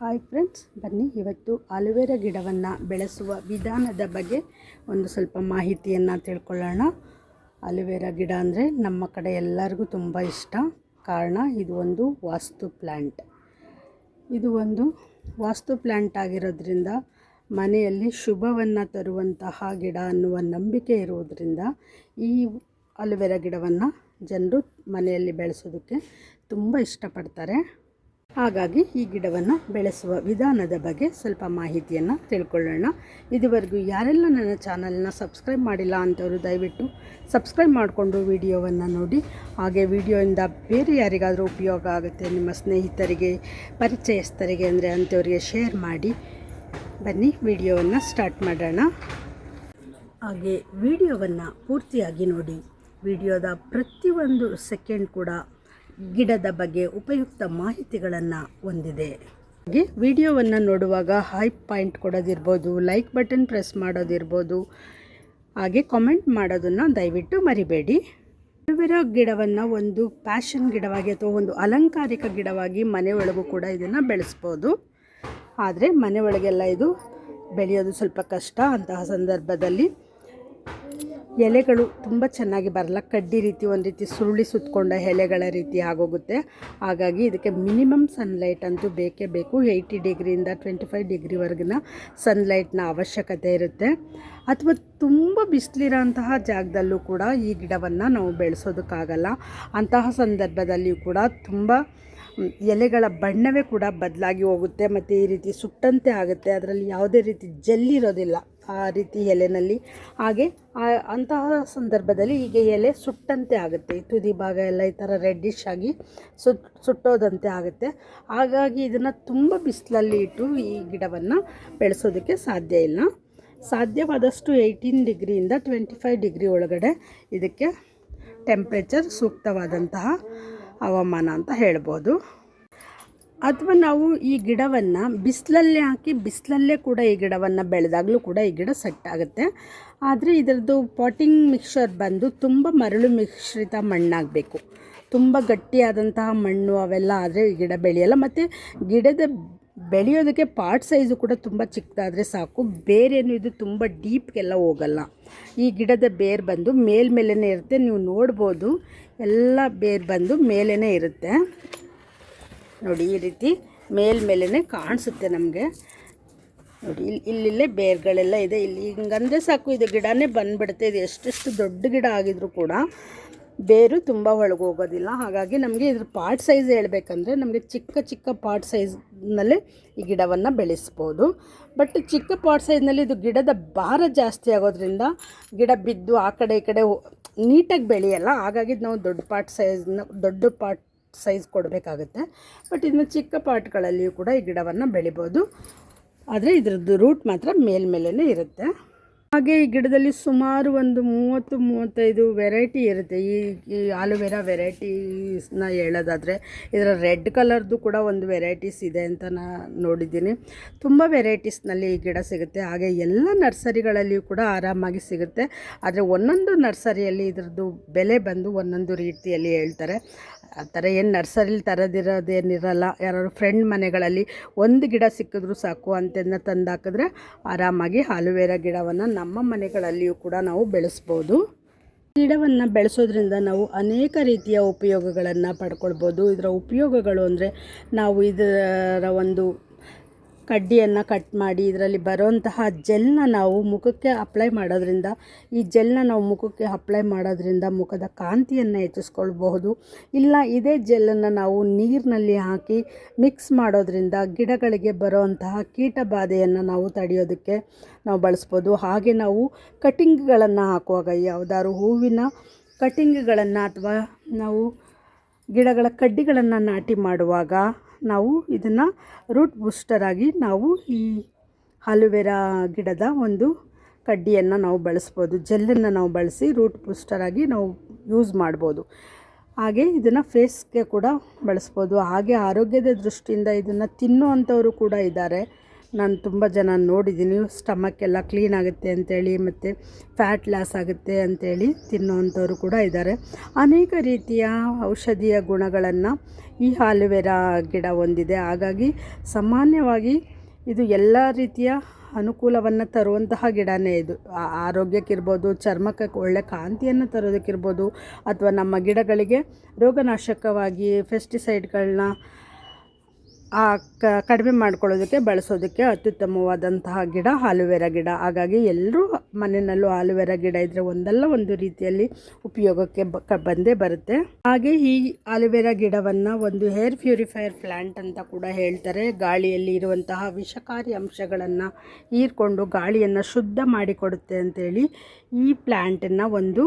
Hi friends, ಬನ್ನಿ ಇವತ್ತು aloe vera ಗಿಡವನ್ನು ಬೆಳೆಸುವ ವಿಧಾನದ ಬಗ್ಗೆ ಒಂದು ಸ್ವಲ್ಪ ಮಾಹಿತಿಯನ್ನು ತಿಳ್ಕೊಳ್ಳೋಣ. ಆಲೋವೆರಾ ಗಿಡ ಅಂದರೆ ನಮ್ಮ ಕಡೆ ಎಲ್ಲರಿಗೂ ತುಂಬ ಇಷ್ಟ. ಕಾರಣ ಇದು ಒಂದು ವಾಸ್ತು ಪ್ಲ್ಯಾಂಟ್. ಇದು ಒಂದು ವಾಸ್ತು ಪ್ಲ್ಯಾಂಟ್ ಆಗಿರೋದ್ರಿಂದ ಮನೆಯಲ್ಲಿ ಶುಭವನ್ನು ತರುವಂತಹ ಗಿಡ ಅನ್ನುವ ನಂಬಿಕೆ ಇರುವುದರಿಂದ ಈ ಆಲೋವೆರಾ ಗಿಡವನ್ನು ಜನರು ಮನೆಯಲ್ಲಿ ಬೆಳೆಸೋದಕ್ಕೆ ತುಂಬ ಇಷ್ಟಪಡ್ತಾರೆ. ಹಾಗಾಗಿ ಈ ಗಿಡವನ್ನು ಬೆಳೆಸುವ ವಿಧಾನದ ಬಗ್ಗೆ ಸ್ವಲ್ಪ ಮಾಹಿತಿಯನ್ನು ತಿಳ್ಕೊಳ್ಳೋಣ. ಇದುವರೆಗೂ ಯಾರೆಲ್ಲ ನನ್ನ ಚಾನಲ್ನ ಸಬ್ಸ್ಕ್ರೈಬ್ ಮಾಡಿಲ್ಲ ಅಂಥವರು ದಯವಿಟ್ಟು ಸಬ್ಸ್ಕ್ರೈಬ್ ಮಾಡಿಕೊಂಡು ವಿಡಿಯೋವನ್ನು ನೋಡಿ. ಹಾಗೆ ವಿಡಿಯೋಯಿಂದ ಬೇರೆ ಯಾರಿಗಾದರೂ ಉಪಯೋಗ ಆಗುತ್ತೆ, ನಿಮ್ಮ ಸ್ನೇಹಿತರಿಗೆ, ಪರಿಚಯಸ್ಥರಿಗೆ ಅಂದರೆ ಅಂಥವರಿಗೆ ಶೇರ್ ಮಾಡಿ. ಬನ್ನಿ ವಿಡಿಯೋವನ್ನು ಸ್ಟಾರ್ಟ್ ಮಾಡೋಣ. ಹಾಗೆ ವಿಡಿಯೋವನ್ನು ಪೂರ್ತಿಯಾಗಿ ನೋಡಿ. ವಿಡಿಯೋದ ಪ್ರತಿಯೊಂದು ಸೆಕೆಂಡ್ ಕೂಡ ಗಿಡದ ಬಗ್ಗೆ ಉಪಯುಕ್ತ ಮಾಹಿತಿಗಳನ್ನು ಹೊಂದಿದೆ. ಹಾಗೆ ವಿಡಿಯೋವನ್ನು ನೋಡುವಾಗ ಹೈಪ್ ಪಾಯಿಂಟ್ ಕೊಡೋದಿರ್ಬೋದು, ಲೈಕ್ ಬಟನ್ ಪ್ರೆಸ್ ಮಾಡೋದಿರ್ಬೋದು, ಹಾಗೆ ಕಾಮೆಂಟ್ ಮಾಡೋದನ್ನು ದಯವಿಟ್ಟು ಮರಿಬೇಡಿ. ಆಲೋವೆರಾ ಗಿಡವನ್ನು ಒಂದು ಪ್ಯಾಷನ್ ಗಿಡವಾಗಿ ಅಥವಾ ಒಂದು ಅಲಂಕಾರಿಕ ಗಿಡವಾಗಿ ಮನೆಯೊಳಗೂ ಕೂಡ ಇದನ್ನು ಬೆಳೆಸ್ಬೋದು. ಆದರೆ ಮನೆ ಒಳಗೆಲ್ಲ ಇದು ಬೆಳೆಯೋದು ಸ್ವಲ್ಪ ಕಷ್ಟ. ಅಂತಹ ಸಂದರ್ಭದಲ್ಲಿ ಎಲೆಗಳು ತುಂಬ ಚೆನ್ನಾಗಿ ಬರಲ್ಲ, ಕಡ್ಡಿ ರೀತಿ ಒಂದು ರೀತಿ ಸುರುಳಿ ಸುತ್ತಕೊಂಡ ಎಲೆಗಳ ರೀತಿ ಆಗೋಗುತ್ತೆ. ಹಾಗಾಗಿ ಇದಕ್ಕೆ ಮಿನಿಮಮ್ ಸನ್ಲೈಟ್ ಅಂತೂ ಬೇಕೇ ಬೇಕು. 80 ಡಿಗ್ರಿಯಿಂದ 25 ಡಿಗ್ರಿವರೆಗಿನ ಸನ್ಲೈಟ್ನ ಅವಶ್ಯಕತೆ ಇರುತ್ತೆ. ಅಥವಾ ತುಂಬ ಬಿಸಿಲಿರೋಂತಹ ಜಾಗದಲ್ಲೂ ಕೂಡ ಈ ಗಿಡವನ್ನು ನಾವು ಬೆಳೆಸೋದಕ್ಕಾಗಲ್ಲ. ಅಂತಹ ಸಂದರ್ಭದಲ್ಲಿಯೂ ಕೂಡ ತುಂಬ ಎಲೆಗಳ ಬಣ್ಣವೇ ಕೂಡ ಬದಲಾಗಿ ಹೋಗುತ್ತೆ ಮತ್ತು ಈ ರೀತಿ ಸುಟ್ಟಂತೆ ಆಗುತ್ತೆ. ಅದರಲ್ಲಿ ಯಾವುದೇ ರೀತಿ ಜೆಲ್ಲಿರೋದಿಲ್ಲ ಆ ರೀತಿ ಎಲೆನಲ್ಲಿ. ಹಾಗೆ ಅಂತಹ ಸಂದರ್ಭದಲ್ಲಿ ಈಗ ಎಲೆ ಸುಟ್ಟಂತೆ ಆಗುತ್ತೆ, ತುದಿ ಭಾಗ ಎಲ್ಲ ಈ ಥರ ರೆಡ್ಡಿಶ್ ಆಗಿ ಸುಟ್ಟೋದಂತೆ ಆಗುತ್ತೆ. ಹಾಗಾಗಿ ಇದನ್ನು ತುಂಬ ಬಿಸಿಲಲ್ಲಿ ಇಟ್ಟು ಈ ಗಿಡವನ್ನು ಬೆಳೆಸೋದಕ್ಕೆ ಸಾಧ್ಯ ಇಲ್ಲ. ಸಾಧ್ಯವಾದಷ್ಟು 18 ಡಿಗ್ರಿಯಿಂದ 25 ಡಿಗ್ರಿ ಒಳಗಡೆ ಇದಕ್ಕೆ ಟೆಂಪ್ರೇಚರ್ ಸೂಕ್ತವಾದಂತಹ ಹವಾಮಾನ ಅಂತ ಹೇಳ್ಬೋದು. ಅಥವಾ ನಾವು ಈ ಗಿಡವನ್ನು ಬಿಸಿಲಲ್ಲೇ ಹಾಕಿ ಬಿಸಿಲಲ್ಲೇ ಕೂಡ ಈ ಗಿಡವನ್ನು ಬೆಳೆದಾಗಲೂ ಕೂಡ ಈ ಗಿಡ ಸೆಟ್ ಆಗುತ್ತೆ. ಆದರೆ ಇದರದ್ದು ಪಾಟಿಂಗ್ ಮಿಕ್ಸ್ಚರ್ ಬಂದು ತುಂಬ ಮರಳು ಮಿಶ್ರಿತ ಮಣ್ಣಾಗಬೇಕು. ತುಂಬ ಗಟ್ಟಿಯಾದಂತಹ ಮಣ್ಣು ಅವೆಲ್ಲ ಆದರೆ ಈ ಗಿಡ ಬೆಳೆಯಲ್ಲ. ಮತ್ತು ಗಿಡದ ಬೆಳೆಯೋದಕ್ಕೆ ಪಾಟ್ ಸೈಜು ಕೂಡ ತುಂಬ ಚಿಕ್ಕದಾದರೆ ಸಾಕು. ಬೇರೇನು ಇದು ತುಂಬ ಡೀಪ್ಗೆಲ್ಲ ಹೋಗಲ್ಲ. ಈ ಗಿಡದ ಬೇರು ಬಂದು ಮೇಲ್ಮೇಲೇ ಇರುತ್ತೆ. ನೀವು ನೋಡ್ಬೋದು, ಎಲ್ಲ ಬೇರು ಬಂದು ಮೇಲೇ ಇರುತ್ತೆ ನೋಡಿ. ಈ ರೀತಿ ಮೇಲ್ಮೇಲೇ ಕಾಣಿಸುತ್ತೆ ನಮಗೆ ನೋಡಿ. ಇಲ್ಲೇ ಬೇರುಗಳೆಲ್ಲ ಇದೆ. ಇಲ್ಲಿ ಹಿಂಗಂದರೆ ಸಾಕು, ಇದು ಗಿಡನೇ ಬಂದುಬಿಡುತ್ತೆ. ಇದು ಎಷ್ಟೆಷ್ಟು ದೊಡ್ಡ ಗಿಡ ಆಗಿದ್ರೂ ಕೂಡ ಬೇರು ತುಂಬ ಒಳಗೋಗೋದಿಲ್ಲ. ಹಾಗಾಗಿ ನಮಗೆ ಇದ್ರ ಪಾಟ್ ಸೈಜ್ ಹೇಳಬೇಕಂದ್ರೆ ನಮಗೆ ಚಿಕ್ಕ ಚಿಕ್ಕ ಪಾಟ್ ಸೈಜ್ನಲ್ಲೇ ಈ ಗಿಡವನ್ನು ಬೆಳೆಸ್ಬೋದು. ಬಟ್ ಚಿಕ್ಕ ಪಾಟ್ ಸೈಜ್ನಲ್ಲಿ ಇದು ಗಿಡದ ಭಾರ ಜಾಸ್ತಿ ಆಗೋದ್ರಿಂದ ಗಿಡ ಬಿದ್ದು ಆ ಕಡೆ ಈ ಕಡೆ ನೀಟಾಗಿ ಬೆಳೆಯಲ್ಲ. ಹಾಗಾಗಿ ನಾವು ದೊಡ್ಡ ಪಾಟ್ ಸೈಜ್ ಕೊಡಬೇಕಾಗುತ್ತೆ. ಬಟ್ ಇನ್ನು ಚಿಕ್ಕ ಪಾಟ್ಗಳಲ್ಲಿಯೂ ಕೂಡ ಈ ಗಿಡವನ್ನು ಬೆಳಿಬೋದು. ಆದರೆ ಇದರದ್ದು ರೂಟ್ ಮಾತ್ರ ಮೇಲ್ಮೇಲೇ ಇರುತ್ತೆ. ಹಾಗೆ ಈ ಗಿಡದಲ್ಲಿ ಸುಮಾರು ಒಂದು 30-35 ವೆರೈಟಿ ಇರುತ್ತೆ. ಈ ಆಲೋವೆರಾ ವೆರೈಟೀಸ್ನ ಹೇಳೋದಾದರೆ ಇದರ ರೆಡ್ ಕಲರ್ದು ಕೂಡ ಒಂದು ವೆರೈಟೀಸ್ ಇದೆ ಅಂತ ನಾನು ನೋಡಿದ್ದೀನಿ. ತುಂಬ ವೆರೈಟೀಸ್ನಲ್ಲಿ ಈ ಗಿಡ ಸಿಗುತ್ತೆ. ಹಾಗೆ ಎಲ್ಲ ನರ್ಸರಿಗಳಲ್ಲಿಯೂ ಕೂಡ ಆರಾಮಾಗಿ ಸಿಗುತ್ತೆ. ಆದರೆ ಒಂದೊಂದು ನರ್ಸರಿಯಲ್ಲಿ ಇದರದ್ದು ಬೆಲೆ ಬಂದು ಒಂದೊಂದು ರೀತಿಯಲ್ಲಿ ಹೇಳ್ತಾರೆ. ಆ ಥರ ಏನು ನರ್ಸರಿಲಿ ತರೋದಿರೋದೇನಿರಲ್ಲ. ಯಾರು ಫ್ರೆಂಡ್ ಮನೆಗಳಲ್ಲಿ ಒಂದು ಗಿಡ ಸಿಕ್ಕಿದ್ರೂ ಸಾಕು ಅಂತಂದು ತಂದಾಕಿದ್ರೆ ಆರಾಮಾಗಿ ಆಲೋವೆರಾ ಗಿಡವನ್ನು ನಮ್ಮ ಮನೆಗಳಲ್ಲಿಯೂ ಕೂಡ ನಾವು ಬೆಳೆಸ್ಬೋದು. ಗಿಡವನ್ನು ಬೆಳೆಸೋದ್ರಿಂದ ನಾವು ಅನೇಕ ರೀತಿಯ ಉಪಯೋಗಗಳನ್ನು ಪಡ್ಕೊಳ್ಬೋದು. ಇದರ ಉಪಯೋಗಗಳು ಅಂದರೆ ನಾವು ಇದರ ಒಂದು ಕಡ್ಡಿಯನ್ನು ಕಟ್ ಮಾಡಿ ಇದರಲ್ಲಿ ಬರುವಂತಹ ಜೆಲ್ನ ನಾವು ಮುಖಕ್ಕೆ ಅಪ್ಲೈ ಮಾಡೋದ್ರಿಂದ, ಈ ಜೆಲ್ನ ನಾವು ಮುಖಕ್ಕೆ ಅಪ್ಲೈ ಮಾಡೋದ್ರಿಂದ ಮುಖದ ಕಾಂತಿಯನ್ನು ಹೆಚ್ಚಿಸ್ಕೊಳ್ಬಹುದು. ಇಲ್ಲ ಇದೇ ಜೆಲ್ಲನ್ನು ನಾವು ನೀರಿನಲ್ಲಿ ಹಾಕಿ ಮಿಕ್ಸ್ ಮಾಡೋದ್ರಿಂದ ಗಿಡಗಳಿಗೆ ಬರುವಂತಹ ಕೀಟ ಬಾಧೆಯನ್ನು ನಾವು ತಡೆಯೋದಕ್ಕೆ ನಾವು ಬಳಸ್ಬೋದು. ಹಾಗೆ ನಾವು ಕಟಿಂಗ್ಗಳನ್ನು ಹಾಕುವಾಗ, ಯಾವುದಾದ್ರು ಹೂವಿನ ಕಟಿಂಗ್ಗಳನ್ನು ಅಥವಾ ನಾವು ಗಿಡಗಳ ಕಡ್ಡಿಗಳನ್ನು ನಾಟಿ ಮಾಡುವಾಗ ನಾವು ಇದನ್ನು ರೂಟ್ ಬೂಸ್ಟರ್ ಆಗಿ ನಾವು ಈ ಆಲೋವೆರಾ ಗಿಡದ ಒಂದು ಕಡ್ಡಿಯನ್ನು ನಾವು ಬಳಸ್ಬೋದು. ಜೆಲ್ಲನ್ನು ನಾವು ಬಳಸಿ ರೂಟ್ ಬೂಸ್ಟರ್ ಆಗಿ ನಾವು ಯೂಸ್ ಮಾಡ್ಬೋದು. ಹಾಗೆ ಇದನ್ನು ಫೇಸ್ಗೆ ಕೂಡ ಬಳಸ್ಬೋದು. ಹಾಗೆ ಆರೋಗ್ಯದ ದೃಷ್ಟಿಯಿಂದ ಇದನ್ನು ತಿನ್ನುವಂಥವರು ಕೂಡ ಇದ್ದಾರೆ. ನಾನು ತುಂಬ ಜನ ನೋಡಿದ್ದೀನಿ, ಸ್ಟಮಕ್ ಎಲ್ಲ ಕ್ಲೀನ್ ಆಗುತ್ತೆ ಅಂತೇಳಿ ಮತ್ತು ಫ್ಯಾಟ್ ಲಾಸ್ ಆಗುತ್ತೆ ಅಂತೇಳಿ ತಿನ್ನೋವಂಥವ್ರು ಕೂಡ ಇದ್ದಾರೆ. ಅನೇಕ ರೀತಿಯ ಔಷಧೀಯ ಗುಣಗಳನ್ನು ಈ ಆಲೋವೆರಾ ಗಿಡ ಹೊಂದಿದೆ. ಹಾಗಾಗಿ ಸಾಮಾನ್ಯವಾಗಿ ಇದು ಎಲ್ಲ ರೀತಿಯ ಅನುಕೂಲವನ್ನು ತರುವಂತಹ ಗಿಡನೇ ಇದು. ಆರೋಗ್ಯಕ್ಕಿರ್ಬೋದು, ಚರ್ಮಕ್ಕೆ ಒಳ್ಳೆ ಕಾಂತಿಯನ್ನು ತರೋದಕ್ಕಿರ್ಬೋದು, ಅಥವಾ ನಮ್ಮ ಗಿಡಗಳಿಗೆ ರೋಗನಾಶಕವಾಗಿ ಪೆಸ್ಟಿಸೈಡ್ಗಳನ್ನ ಕಡಿಮೆ ಮಾಡ್ಕೊಳ್ಳೋದಕ್ಕೆ ಬಳಸೋದಕ್ಕೆ ಅತ್ಯುತ್ತಮವಾದಂತಹ ಗಿಡ ಆಲೋವೆರಾ ಗಿಡ. ಹಾಗಾಗಿ ಎಲ್ಲರೂ ಮನೆಯಲ್ಲೂ ಆಲೋವೆರಾ ಗಿಡ ಇದ್ದರೆ ಒಂದಲ್ಲ ಒಂದು ರೀತಿಯಲ್ಲಿ ಉಪಯೋಗಕ್ಕೆ ಬಂದೇ ಬರುತ್ತೆ. ಹಾಗೆ ಈ ಆಲೋವೆರಾ ಗಿಡವನ್ನು ಒಂದು ಏರ್ ಪ್ಯೂರಿಫೈಯರ್ ಪ್ಲ್ಯಾಂಟ್ ಅಂತ ಕೂಡ ಹೇಳ್ತಾರೆ. ಗಾಳಿಯಲ್ಲಿ ಇರುವಂತಹ ವಿಷಕಾರಿ ಅಂಶಗಳನ್ನು ಹೀರ್ಕೊಂಡು ಗಾಳಿಯನ್ನು ಶುದ್ಧ ಮಾಡಿಕೊಡುತ್ತೆ ಅಂತೇಳಿ ಈ ಪ್ಲ್ಯಾಂಟನ್ನು ಒಂದು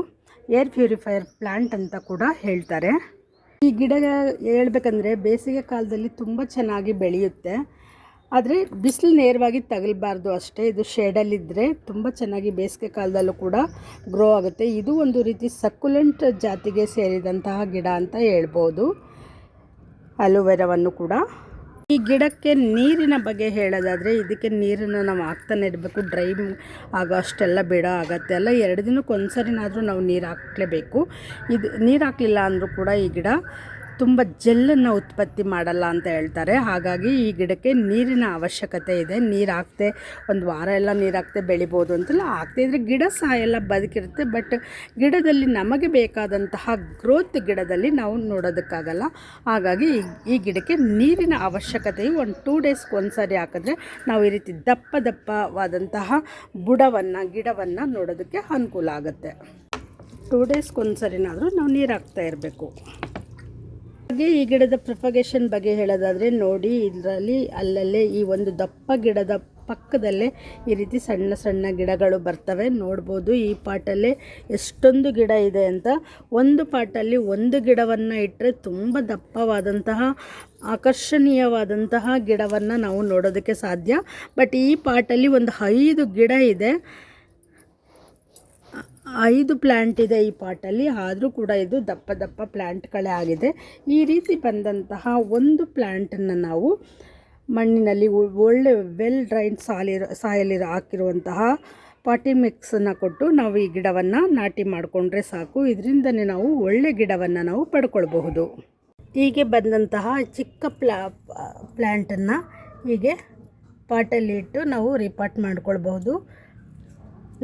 ಏರ್ ಪ್ಯೂರಿಫೈಯರ್ ಪ್ಲ್ಯಾಂಟ್ ಅಂತ ಕೂಡ ಹೇಳ್ತಾರೆ. ಈ ಗಿಡ ಹೇಳ್ಬೇಕಂದ್ರೆ ಬೇಸಿಗೆ ಕಾಲದಲ್ಲಿ ತುಂಬ ಚೆನ್ನಾಗಿ ಬೆಳೆಯುತ್ತೆ. ಆದರೆ ಬಿಸಿಲು ನೇರವಾಗಿ ತಗಲಬಾರ್ದು ಅಷ್ಟೇ. ಇದು ಶೇಡಲ್ಲಿದ್ದರೆ ತುಂಬ ಚೆನ್ನಾಗಿ ಬೇಸಿಗೆ ಕಾಲದಲ್ಲೂ ಕೂಡ ಗ್ರೋ ಆಗುತ್ತೆ. ಇದು ಒಂದು ರೀತಿ ಸಕ್ಯುಲೆಂಟ್ ಜಾತಿಗೆ ಸೇರಿದಂತಹ ಗಿಡ ಅಂತ ಹೇಳ್ಬೋದು ಅಲೋವೆರಾವನ್ನು ಕೂಡ. ಈ ಗಿಡಕ್ಕೆ ನೀರಿನ ಬಗ್ಗೆ ಹೇಳೋದಾದರೆ, ಇದಕ್ಕೆ ನೀರನ್ನು ನಾವು ಹಾಕ್ತಾನೆ ಇರಬೇಕು. ಡ್ರೈ ಆಗೋ ಅಷ್ಟೆಲ್ಲ ಬೇಡ ಆಗುತ್ತೆ ಅಲ್ಲ, 2 ದಿನಕ್ಕೆ ಒಂದು ಸರಿನಾದರೂ ನಾವು ನೀರು ಹಾಕಲೇಬೇಕು. ಇದು ನೀರು ಹಾಕಲಿಲ್ಲ ಅಂದರೂ ಕೂಡ ಈ ಗಿಡ ತುಂಬ ಜೆಲ್ಲನ್ನು ಉತ್ಪತ್ತಿ ಮಾಡಲ್ಲ ಅಂತ ಹೇಳ್ತಾರೆ. ಹಾಗಾಗಿ ಈ ಗಿಡಕ್ಕೆ ನೀರಿನ ಅವಶ್ಯಕತೆ ಇದೆ. ನೀರು ಹಾಕ್ತೆ ಒಂದು ವಾರ ಎಲ್ಲ ನೀರು ಹಾಕ್ತೆ ಬೆಳಿಬೋದು ಅಂತೆಲ್ಲ ಹಾಕ್ತೆ ಇದ್ದರೆ ಗಿಡ ಸಹ ಎಲ್ಲ ಬದುಕಿರುತ್ತೆ. ಬಟ್ ಗಿಡದಲ್ಲಿ ನಮಗೆ ಬೇಕಾದಂತಹ ಗ್ರೋತ್ ಗಿಡದಲ್ಲಿ ನಾವು ನೋಡೋದಕ್ಕಾಗಲ್ಲ. ಹಾಗಾಗಿ ಈ ಗಿಡಕ್ಕೆ ನೀರಿನ ಅವಶ್ಯಕತೆಯು ಒಂದು 2 ಡೇಸ್ಗೆ ಒಂದು ಸಾರಿ ಹಾಕಿದ್ರೆ ನಾವು ಈ ರೀತಿ ದಪ್ಪವಾದಂತಹ ಗಿಡವನ್ನು ನೋಡೋದಕ್ಕೆ ಅನುಕೂಲ ಆಗುತ್ತೆ. 2 ಡೇಸ್ಗೆ ಒಂದು ಸರಿನಾದರೂ ನಾವು ನೀರು ಹಾಕ್ತಾ ಇರಬೇಕು. ಹಾಗೆ ಈ ಗಿಡದ ಪ್ರೊಪಗೇಷನ್ ಬಗ್ಗೆ ಹೇಳೋದಾದರೆ ನೋಡಿ, ಇದರಲ್ಲಿ ಅಲ್ಲಲ್ಲೇ ಈ ಒಂದು ದಪ್ಪ ಗಿಡದ ಪಕ್ಕದಲ್ಲೇ ಈ ರೀತಿ ಸಣ್ಣ ಸಣ್ಣ ಗಿಡಗಳು ಬರ್ತವೆ. ನೋಡ್ಬೋದು ಈ ಪಾಟಲ್ಲೇ ಎಷ್ಟೊಂದು ಗಿಡ ಇದೆ ಅಂತ. ಒಂದು ಪಾಟಲ್ಲಿ ಒಂದು ಗಿಡವನ್ನು ಇಟ್ಟರೆ ತುಂಬ ದಪ್ಪವಾದಂತಹ ಆಕರ್ಷಣೀಯವಾದಂತಹ ಗಿಡವನ್ನು ನಾವು ನೋಡೋದಕ್ಕೆ ಸಾಧ್ಯ. ಬಟ್ ಈ ಪಾಟಲ್ಲಿ ಒಂದು 5 ಗಿಡ ಇದೆ, 5 ಪ್ಲ್ಯಾಂಟ್ ಇದೆ ಈ ಪಾಟಲ್ಲಿ. ಆದರೂ ಕೂಡ ಇದು ದಪ್ಪ ಪ್ಲ್ಯಾಂಟ್ಗಳೇ ಆಗಿದೆ. ಈ ರೀತಿ ಬಂದಂತಹ ಒಂದು ಪ್ಲ್ಯಾಂಟನ್ನು ನಾವು ಮಣ್ಣಿನಲ್ಲಿ ಒಳ್ಳೆ ವೆಲ್ ಡ್ರೈನ್ ಸಾಯಲ್ ಹಾಕಿರುವಂತಹ ಪಾಟಿ ಮಿಕ್ಸನ್ನು ಕೊಟ್ಟು ನಾವು ಈ ಗಿಡವನ್ನು ನಾಟಿ ಮಾಡಿಕೊಂಡ್ರೆ ಸಾಕು. ಇದರಿಂದನೇ ನಾವು ಒಳ್ಳೆ ಗಿಡವನ್ನು ನಾವು ಪಡ್ಕೊಳ್ಬಹುದು. ಹೀಗೆ ಬಂದಂತಹ ಚಿಕ್ಕ ಪ್ಲ್ಯಾಂಟನ್ನು ಹೀಗೆ ಪಾಟಲ್ಲಿ ಇಟ್ಟು ನಾವು ರಿಪಾಟ್ ಮಾಡ್ಕೊಳ್ಬಹುದು.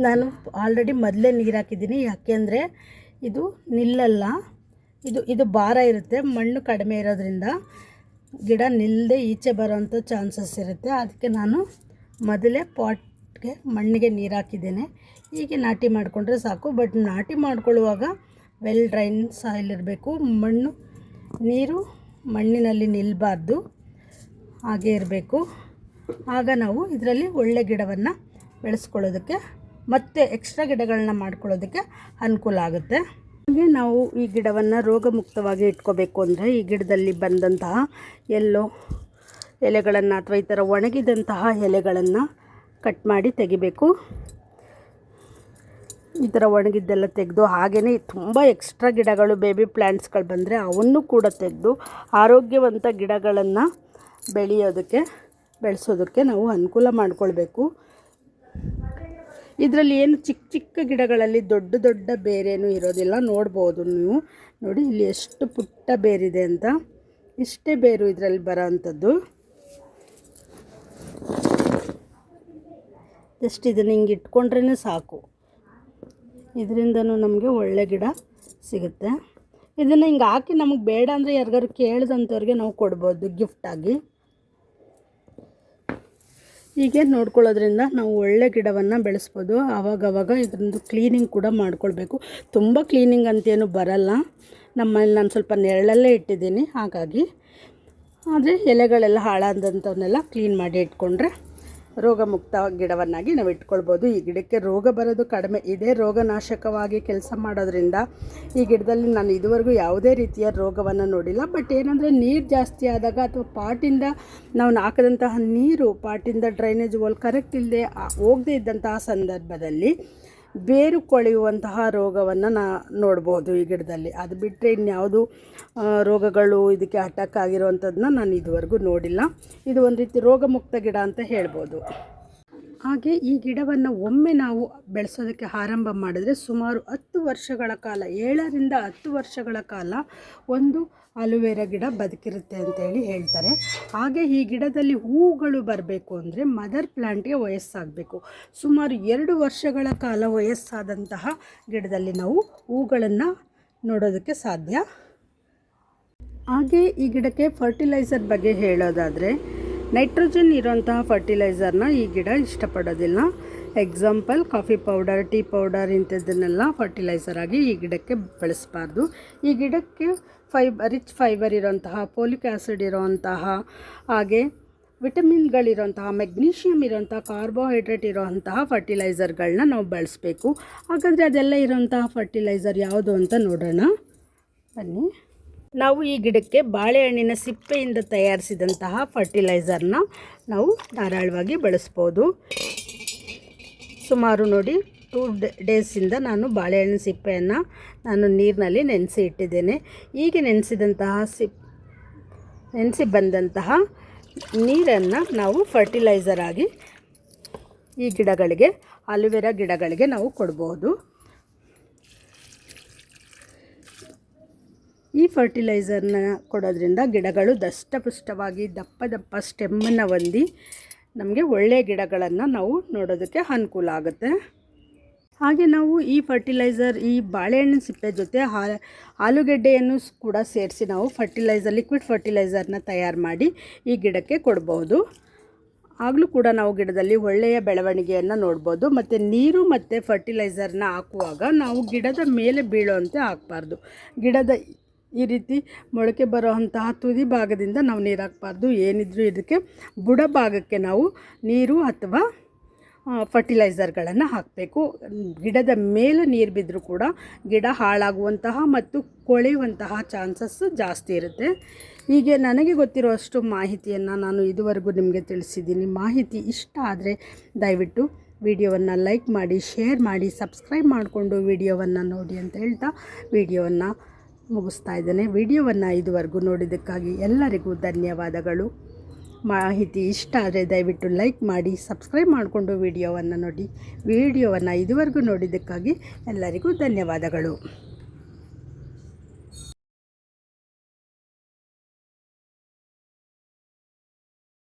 ನಾನು ಆಲ್ರೆಡಿ ಮೊದಲೇ ನೀರು ಹಾಕಿದ್ದೀನಿ, ಯಾಕೆಂದರೆ ಇದು ನಿಲ್ಲಲ್ಲ. ಇದು ಭಾರ ಇರುತ್ತೆ, ಮಣ್ಣು ಕಡಿಮೆ ಇರೋದ್ರಿಂದ ಗಿಡ ನಿಲ್ಲದೆ ಈಚೆ ಬರೋವಂಥ ಚಾನ್ಸಸ್ ಇರುತ್ತೆ. ಅದಕ್ಕೆ ನಾನು ಮೊದಲೇ ಪಾಟ್ಗೆ ಮಣ್ಣಿಗೆ ನೀರು ಹಾಕಿದ್ದೇನೆ. ಹೀಗೆ ನಾಟಿ ಮಾಡಿಕೊಂಡ್ರೆ ಸಾಕು. ಬಟ್ ನಾಟಿ ಮಾಡ್ಕೊಳ್ಳುವಾಗ ವೆಲ್ ಡ್ರೈನ್ ಸಾಯಿಲ್ ಇರಬೇಕು. ನೀರು ಮಣ್ಣಿನಲ್ಲಿ ನಿಲ್ಲಬಾರ್ದು, ಹಾಗೆ ಇರಬೇಕು. ಆಗ ನಾವು ಇದರಲ್ಲಿ ಒಳ್ಳೆ ಗಿಡವನ್ನು ಬೆಳೆಸ್ಕೊಳ್ಳೋದಕ್ಕೆ ಮತ್ತು ಎಕ್ಸ್ಟ್ರಾ ಗಿಡಗಳನ್ನ ಮಾಡ್ಕೊಳ್ಳೋದಕ್ಕೆ ಅನುಕೂಲ ಆಗುತ್ತೆ. ಹಾಗೆ ನಾವು ಈ ಗಿಡವನ್ನು ರೋಗಮುಕ್ತವಾಗಿ ಇಟ್ಕೋಬೇಕು ಅಂದರೆ ಈ ಗಿಡದಲ್ಲಿ ಬಂದಂತಹ ಎಲ್ಲೋ ಎಲೆಗಳನ್ನು ಅಥವಾ ಈ ಥರ ಒಣಗಿದಂತಹ ಎಲೆಗಳನ್ನು ಕಟ್ ಮಾಡಿ ತೆಗಿಬೇಕು. ಈ ಥರ ಒಣಗಿದ್ದೆಲ್ಲ ತೆಗೆದು, ಹಾಗೆಯೇ ತುಂಬ ಎಕ್ಸ್ಟ್ರಾ ಗಿಡಗಳು ಬೇಬಿ ಪ್ಲ್ಯಾಂಟ್ಸ್ಗಳು ಬಂದರೆ ಅವನ್ನು ಕೂಡ ತೆಗೆದು ಆರೋಗ್ಯವಂತ ಗಿಡಗಳನ್ನು ಬೆಳೆಸೋದಕ್ಕೆ ನಾವು ಅನುಕೂಲ ಮಾಡಿಕೊಳ್ಬೇಕು. ಇದರಲ್ಲಿ ಏನು ಚಿಕ್ಕ ಗಿಡಗಳಲ್ಲಿ ದೊಡ್ಡ ಬೇರೇನೂ ಇರೋದಿಲ್ಲ. ನೋಡ್ಬೋದು ನೀವು, ನೋಡಿ ಇಲ್ಲಿ ಎಷ್ಟು ಪುಟ್ಟ ಬೇರಿದೆ ಅಂತ. ಇಷ್ಟೇ ಬೇರು ಇದರಲ್ಲಿ ಬರೋ ಅಂಥದ್ದು. ಜಸ್ಟ್ ಇದನ್ನು ಹಿಂಗೆ ಇಟ್ಕೊಂಡ್ರೇ ಸಾಕು, ಇದರಿಂದನೂ ನಮಗೆ ಒಳ್ಳೆ ಗಿಡ ಸಿಗುತ್ತೆ. ಇದನ್ನು ಹಿಂಗೆ ಹಾಕಿ ನಮಗೆ ಬೇಡ ಅಂದರೆ ಯಾರಿಗಾರು ಕೇಳಿದಂಥವ್ರಿಗೆ ನಾವು ಕೊಡ್ಬೋದು ಗಿಫ್ಟಾಗಿ. ಹೀಗೆ ನೋಡ್ಕೊಳ್ಳೋದ್ರಿಂದ ನಾವು ಒಳ್ಳೆ ಗಿಡವನ್ನು ಬೆಳೆಸ್ಬೋದು. ಆವಾಗವಾಗ ಇದೊಂದು ಕ್ಲೀನಿಂಗ್ ಕೂಡ ಮಾಡ್ಕೊಳ್ಬೇಕು. ತುಂಬ ಕ್ಲೀನಿಂಗ್ ಅಂತೇನು ಬರಲ್ಲ. ನಮ್ಮಲ್ಲಿ ನಾನು ಸ್ವಲ್ಪ ನೆರಳಲ್ಲೇ ಇಟ್ಟಿದ್ದೀನಿ, ಹಾಗಾಗಿ. ಆದರೆ ಎಲೆಗಳೆಲ್ಲ ಹಾಳಾದಂಥವನ್ನೆಲ್ಲ ಕ್ಲೀನ್ ಮಾಡಿ ಇಟ್ಕೊಂಡ್ರೆ ರೋಗಮುಕ್ತ ಗಿಡವನ್ನಾಗಿ ನಾವು ಇಟ್ಕೊಳ್ಬೋದು. ಈ ಗಿಡಕ್ಕೆ ರೋಗ ಬರೋದು ಕಡಿಮೆ. ಇದೇ ರೋಗನಾಶಕವಾಗಿ ಕೆಲಸ ಮಾಡೋದ್ರಿಂದ ಈ ಗಿಡದಲ್ಲಿ ನಾನು ಇದುವರೆಗೂ ಯಾವುದೇ ರೀತಿಯ ರೋಗವನ್ನು ನೋಡಿಲ್ಲ. ಬಟ್ ಏನಂದರೆ ನೀರು ಜಾಸ್ತಿ ಆದಾಗ ಅಥವಾ ಪಾಟಿಂದ ನಾವು ಹಾಕಿದಂತಹ ನೀರು ಪಾಟಿಂದ ಡ್ರೈನೇಜ್ ವಾಲ್ ಕರೆಕ್ಟ್ ಇಲ್ಲದೆ ಹೋಗದೇ ಇದ್ದಂತಹ ಸಂದರ್ಭದಲ್ಲಿ ಬೇರು ಕೊಳೆಯುವಂತಹ ರೋಗವನ್ನು ನೋಡ್ಬೋದು ಈ ಗಿಡದಲ್ಲಿ. ಅದು ಬಿಟ್ಟರೆ ಇನ್ಯಾವುದು ರೋಗಗಳು ಇದಕ್ಕೆ ಅಟ್ಯಾಕ್ ಆಗಿರುವಂಥದ್ದನ್ನ ನಾನು ಇದುವರೆಗೂ ನೋಡಿಲ್ಲ. ಇದು ಒಂದು ರೀತಿ ರೋಗಮುಕ್ತ ಗಿಡ ಅಂತ ಹೇಳ್ಬೋದು. ಹಾಗೆ ಈ ಗಿಡವನ್ನು ಒಮ್ಮೆ ನಾವು ಬೆಳೆಸೋದಕ್ಕೆ ಆರಂಭ ಮಾಡಿದ್ರೆ ಸುಮಾರು 10 ವರ್ಷಗಳ ಕಾಲ, 7ರಿಂದ 10 ವರ್ಷಗಳ ಕಾಲ ಒಂದು ಅಲೋವೆರಾ ಗಿಡ ಬದುಕಿರುತ್ತೆ ಅಂತೇಳಿ ಹೇಳ್ತಾರೆ. ಹಾಗೆ ಈ ಗಿಡದಲ್ಲಿ ಹೂಗಳು ಬರಬೇಕು ಅಂದರೆ ಮದರ್ ಪ್ಲ್ಯಾಂಟ್ಗೆ ವಯಸ್ಸಾಗಬೇಕು. ಸುಮಾರು 2 ವರ್ಷಗಳ ಕಾಲ ವಯಸ್ಸಾದಂತಹ ಗಿಡದಲ್ಲಿ ನಾವು ಹೂಗಳನ್ನು ನೋಡೋದಕ್ಕೆ ಸಾಧ್ಯ. ಹಾಗೆ ಈ ಗಿಡಕ್ಕೆ ಫರ್ಟಿಲೈಸರ್ ಬಗ್ಗೆ ಹೇಳೋದಾದರೆ, ನೈಟ್ರೋಜನ್ ಇರೋಂತಹ ಫರ್ಟಿಲೈಸರ್ನ ಈ ಗಿಡ ಇಷ್ಟಪಡೋದಿಲ್ಲ. Example coffee powder, tea powder ಇಂಥದ್ದನ್ನೆಲ್ಲ ಫರ್ಟಿಲೈಸರ್ ಆಗಿ ಈ ಗಿಡಕ್ಕೆ ಬಳಸಬಾರ್ದು. ಈ ಗಿಡಕ್ಕೆ ರಿಚ್ ಫೈಬರ್ ಇರೋಂತಹ, ಫೋಲಿಕ್ ಆ್ಯಸಿಡ್ ಇರೋಂತಹ, ಹಾಗೆ ವಿಟಮಿನ್ಗಳಿರೋಂತಹ, ಮೆಗ್ನೀಷಿಯಮ್ ಇರೋಂತಹ, ಕಾರ್ಬೋಹೈಡ್ರೇಟ್ ಇರೋಂತಹ ಫರ್ಟಿಲೈಸರ್ಗಳನ್ನ ನಾವು ಬಳಸಬೇಕು. ಹಾಗಾದರೆ ಅದೆಲ್ಲ ಇರೋಂತಹ ಫರ್ಟಿಲೈಸರ್ ಯಾವುದು ಅಂತ ನೋಡೋಣ ಬನ್ನಿ. ನಾವು ಈ ಗಿಡಕ್ಕೆ ಬಾಳೆಹಣ್ಣಿನ ಸಿಪ್ಪೆಯಿಂದ ತಯಾರಿಸಿದಂತಹ ಫರ್ಟಿಲೈಸರ್ನ ನಾವು ಧಾರಾಳವಾಗಿ ಬಳಸ್ಬೋದು. ಸುಮಾರು ನೋಡಿ 2 ಡೇಸಿಂದ ನಾನು ಬಾಳೆಹಣ್ಣಿನ ಸಿಪ್ಪೆಯನ್ನು ನೀರಿನಲ್ಲಿ ನೆನೆಸಿ ಇಟ್ಟಿದ್ದೇನೆ. ಹೀಗೆ ನೆನೆಸಿ ಬಂದಂತಹ ನೀರನ್ನು ನಾವು ಫರ್ಟಿಲೈಸರ್ ಆಗಿ ಈ ಗಿಡಗಳಿಗೆ, ಅಲೋವೆರಾ ಗಿಡಗಳಿಗೆ ನಾವು ಕೊಡ್ಬೋದು. ಈ ಫರ್ಟಿಲೈಸರ್ನ ಕೊಡೋದ್ರಿಂದ ಗಿಡಗಳು ದಷ್ಟಪುಷ್ಟವಾಗಿ ದಪ್ಪ ಸ್ಟೆಮ್ಮನ್ನು ಹೊಂದಿ ನಮಗೆ ಒಳ್ಳೆಯ ಗಿಡಗಳನ್ನು ನಾವು ನೋಡೋದಕ್ಕೆ ಅನುಕೂಲ ಆಗುತ್ತೆ. ಹಾಗೆ ನಾವು ಈ ಫರ್ಟಿಲೈಸರ್, ಈ ಬಾಳೆಹಣ್ಣಿನ ಸಿಪ್ಪೆ ಜೊತೆ ಆಲೂಗೆಡ್ಡೆಯನ್ನು ಕೂಡ ಸೇರಿಸಿ ನಾವು ಲಿಕ್ವಿಡ್ ಫರ್ಟಿಲೈಸರ್ನ ತಯಾರು ಮಾಡಿ ಈ ಗಿಡಕ್ಕೆ ಕೊಡ್ಬೋದು. ಆಗಲೂ ಕೂಡ ನಾವು ಗಿಡದಲ್ಲಿ ಒಳ್ಳೆಯ ಬೆಳವಣಿಗೆಯನ್ನು ನೋಡ್ಬೋದು. ಮತ್ತು ನೀರು ಮತ್ತು ಫರ್ಟಿಲೈಸರ್ನ ಹಾಕುವಾಗ ನಾವು ಗಿಡದ ಮೇಲೆ ಬೀಳುವಂತೆ ಹಾಕಬಾರ್ದು. ಗಿಡದ ಈ ರೀತಿ ಮೊಳಕೆ ಬರೋವಂತಹ ತುದಿ ಭಾಗದಿಂದ ನಾವು ನೀರು ಹಾಕಬಾರ್ದು. ಏನಿದ್ರೂ ಇದಕ್ಕೆ ಬುಡ ಭಾಗಕ್ಕೆ ನಾವು ನೀರು ಅಥವಾ ಫರ್ಟಿಲೈಸರ್ಗಳನ್ನು ಹಾಕಬೇಕು. ಗಿಡದ ಮೇಲೆ ನೀರು ಬಿದ್ದರೂ ಕೂಡ ಗಿಡ ಹಾಳಾಗುವಂತಹ ಮತ್ತು ಕೊಳೆಯುವಂತಹ ಚಾನ್ಸಸ್ ಜಾಸ್ತಿ ಇರುತ್ತೆ. ಹೀಗೆ ನನಗೆ ಗೊತ್ತಿರುವಷ್ಟು ಮಾಹಿತಿಯನ್ನು ನಾನು ಇದುವರೆಗೂ ನಿಮಗೆ ತಿಳಿಸಿದ್ದೀನಿ. ಮಾಹಿತಿ ಇಷ್ಟ ಆದರೆ ದಯವಿಟ್ಟು ವಿಡಿಯೋವನ್ನು ಲೈಕ್ ಮಾಡಿ, ಶೇರ್ ಮಾಡಿ, ಸಬ್ಸ್ಕ್ರೈಬ್ ಮಾಡಿಕೊಂಡು ವಿಡಿಯೋವನ್ನು ನೋಡಿ ಅಂತ ಹೇಳ್ತಾ ವಿಡಿಯೋವನ್ನು ಮುಗಿಸ್ತಾ ಇದ್ದೇನೆ. ವಿಡಿಯೋವನ್ನು ಇದುವರೆಗೂ ನೋಡಿದ್ದಕ್ಕಾಗಿ ಎಲ್ಲರಿಗೂ ಧನ್ಯವಾದಗಳು. ಮಾಹಿತಿ ಇಷ್ಟ ಆದರೆ ದಯವಿಟ್ಟು ಲೈಕ್ ಮಾಡಿ, ಸಬ್ಸ್ಕ್ರೈಬ್ ಮಾಡಿಕೊಂಡು ವಿಡಿಯೋವನ್ನು ನೋಡಿ. ವಿಡಿಯೋವನ್ನು ಇದುವರೆಗೂ ನೋಡಿದ್ದಕ್ಕಾಗಿ ಎಲ್ಲರಿಗೂ ಧನ್ಯವಾದಗಳು.